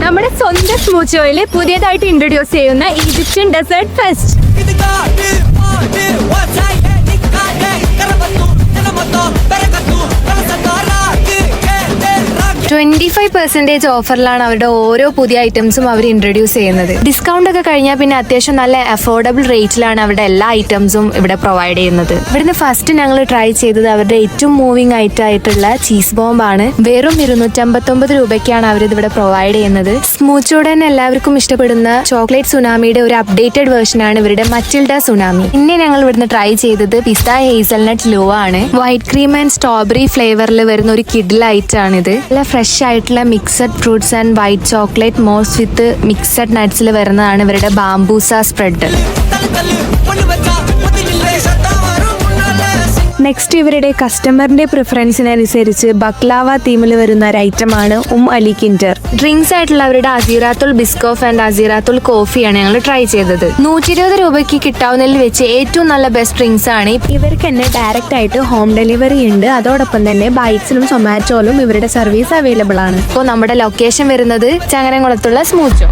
നമ്മുടെ സ്വന്തം സ്മൂച്ചോയിൽ പുതിയതായിട്ട് ഇൻട്രൊഡ്യൂസ് ചെയ്യുന്ന ഈജിപ്ഷ്യൻ ഡെസേർട്ട് ഫെസ്റ്റ്. 25% ഓഫറിലാണ് അവരുടെ ഓരോ പുതിയ ഐറ്റംസും അവർ ഇൻട്രൊഡ്യൂസ് ചെയ്യുന്നത്. ഡിസ്കൗണ്ട് ഒക്കെ കഴിഞ്ഞാൽ പിന്നെ അത്യാവശ്യം നല്ല അഫോർഡബിൾ റേറ്റിലാണ് അവരുടെ എല്ലാ ഐറ്റംസും ഇവിടെ പ്രൊവൈഡ് ചെയ്യുന്നത്. ഇവിടുന്ന് ഫസ്റ്റ് ഞങ്ങൾ ട്രൈ ചെയ്തത് അവരുടെ ഏറ്റവും മൂവിങ് ഐറ്റം ആയിട്ടുള്ള ചീസ് ബോംബാണ്. വെറും 259 രൂപയ്ക്കാണ് അവരിത് ഇവിടെ പ്രൊവൈഡ് ചെയ്യുന്നത്. സ്മൂച്ചോടെ തന്നെ എല്ലാവർക്കും ഇഷ്ടപ്പെടുന്ന ചോക്ലേറ്റ് സുനാമിയുടെ ഒരു അപ്ഡേറ്റഡ് വേർഷൻ ആണ് ഇവരുടെ മറ്റിൽഡ സുനാമി. പിന്നെ ഞങ്ങൾ ഇവിടുന്ന് ട്രൈ ചെയ്തത് പിസ്ത ഹേസൽനട്ട് ലോ ആണ്. വൈറ്റ് ക്രീം ആൻഡ് സ്ട്രോബെറി ഫ്ലേവറിൽ വരുന്ന ഒരു കിഡിൽ ഐറ്റം ആണിത്. നല്ല ഫ്രഷ് ആയിട്ടുള്ള mixed fruits and white chocolate mousse with mixed നട്ട്സിൽ വരുന്നതാണ് ഇവരുടെ ബാംബൂസ സ്പ്രെഡ്. നെക്സ്റ്റ് ഇവരുടെ കസ്റ്റമറിന്റെ പ്രിഫറൻസിനനുസരിച്ച് ബക്ലാവ തീമിൽ വരുന്ന ഒരു ഐറ്റമാണ് അലി കിൻഡർ. ഡ്രിങ്ക്സ് ആയിട്ടുള്ള അവരുടെ അസീറാത്തുൽ ബിസ്കോഫ് ആൻഡ് അസീറാത്തുൽ കോഫിയാണ് ഞങ്ങൾ ട്രൈ ചെയ്തത്. 120 രൂപയ്ക്ക് കിട്ടാവുന്നതിൽ വെച്ച് ഏറ്റവും നല്ല ബെസ്റ്റ് ഡ്രിങ്ക്സ് ആണ്. ഇവർക്ക് തന്നെ ഡയറക്റ്റ് ആയിട്ട് ഹോം ഡെലിവറി ഉണ്ട്. അതോടൊപ്പം തന്നെ ബൈക്സിലും സൊമാറ്റോയിലും ഇവരുടെ സർവീസ് അവൈലബിൾ ആണ്. ഇപ്പോൾ നമ്മുടെ ലൊക്കേഷൻ വരുന്നത് ചങ്ങരംകുളത്തുള്ള സ്മൂച്ചോ.